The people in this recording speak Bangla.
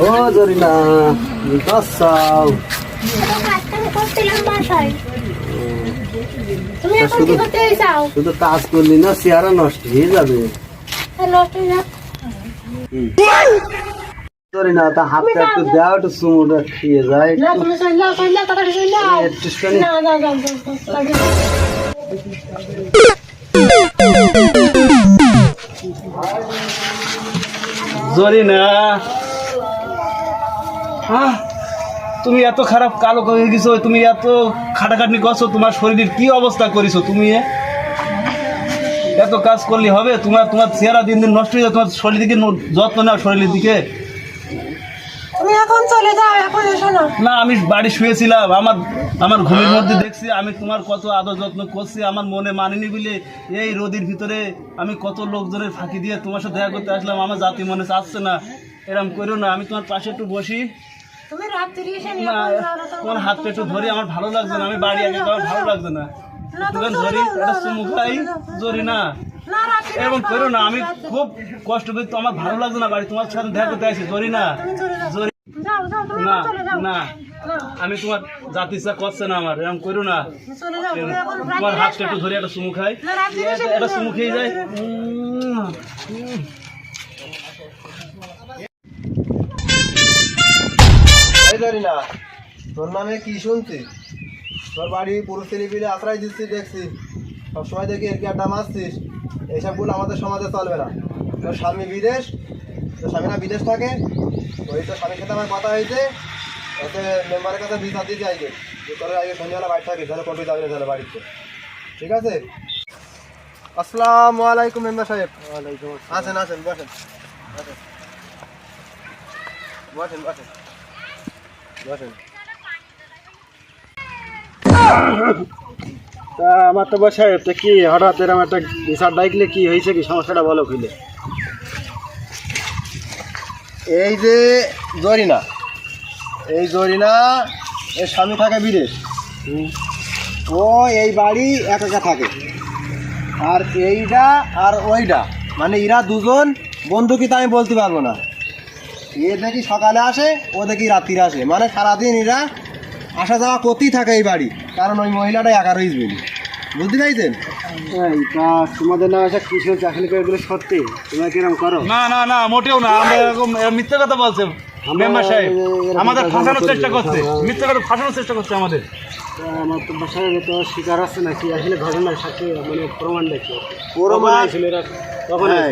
ও জরিনা কাসাও শুধু কাজ করলি না চেহারা নষ্ট হয়ে যাবে। জরিনা তা হাতটা একটু দেওয়া একটু চুমুটা খেয়ে যায় জরিনা। তুমি এত খারাপ কালো হয়ে গেছো, তুমি এত খাটাখাটনি করছো, তোমার শরীরের কি অবস্থা করেছো তুমি? এত কাজ করলে হবে? তোমার তোমার চেহারা দিন দিন নষ্ট হয়ে যাবে। তোমার শরীর দিকে যত্ন নাও, শরীরের দিকে। তুমি এখন চলে যাও, এখন এসো না। না, আমি বাড়ি শুয়েছিলাম, আমার ঘুমের মধ্যে দেখছি আমি তোমার কত আদর যত্ন করছি। আমার মনে মানেনি বলে এই রোদের ভিতরে আমি কত লোকজনের ফাঁকি দিয়ে তোমার সাথে দেখা করতে আসলাম। আমার জাতি মনে চাচ্ছে না, এরকম করো না। আমি তোমার পাশে একটু বসি, তুমি রাত্রি এসে না তোমার হাতটা একটু ধরি, আমার ভালো লাগছে না। আমি বাড়ি আগে আমার ভালো লাগছে না, ধরি একটা চুমু খাই। জরি না এরকম করো না, আমি খুব কষ্ট করি তো, আমার ভালো লাগছে না বাড়ি তোমার সাথে দেখা করতে আসি। জরি না, জরি না, না আমি তোমার জাতি ইচ্ছা করছে না আমার, এরকম করো না। তোমার হাতটা একটু ধরে একটা চুমু খাই, একটা চুমু খেয়ে যায়। না তোর নামে কি শুনছি? তোর বাড়ি পুরুষ ছেলেপিলে আশ্রয় দিচ্ছি, দেখছি সবসময় দেখি এর কি আড্ডা মারছিস। এইসবগুলো আমাদের সমাজে চলবে না। তোর স্বামী বিদেশ, তোর স্বামী না বিদেশ থাকে, ওই তোর স্বামীর সাথে আমার কথা হয়েছে, ওতে মেম্বারের কাছে বিচার দিতে চাইছে যে তোর আগে সন্ধ্যাবেলা বাড়ি থাকিস, তাহলে কোর্টে যাবে না, তাহলে বাড়িতে। ঠিক আছে? আসসালামু আলাইকুম মেম্বার সাহেব। আসেন আসেন, বসেন বসেন বসেন বসেন বসেন। তা আমার তো বসে কি হঠাৎ এরকম একটা বিচার ডাকলে, কি হয়েছে, কি সমস্যাটা বলো খুলে। এই যে জরিনা, এই জরিনা এর স্বামী থাকে বিদেশ, ও এই বাড়ি একা একা থাকে। আর এইটা আর ওইটা মানে এরা দুজন বন্ধু, কি তা আমি বলতে পারবো না। এ দেখি সকালে আসে, ও দেখি রাত্রিরে আসে, মানে সারাদিন এরা আসা যাওয়া করতেই থাকে এই বাড়ি, কারণ ওই মহিলাটা একা রয়েছে বলি। বুঝতে পারছেন? তা তোমাদের না এসে কিসের চাকরি করে এগুলো সত্যি? তোমরা কিরম করো? না না না, মোটেও না। আমরা এরকম মিথ্যা কথা বলছে মেম্বার সাহেব, আমাদের ফাঁসানোর চেষ্টা করছে, মিথ্যা কথা ফাঁসানোর চেষ্টা করছে আমাদের। আমার তো বাসায় তো শিকার আছে নাকি আসলে ঘটনার সাথে, মানে প্রমাণ দেখি প্রমাণ ছিল এরা কখন হ্যাঁ।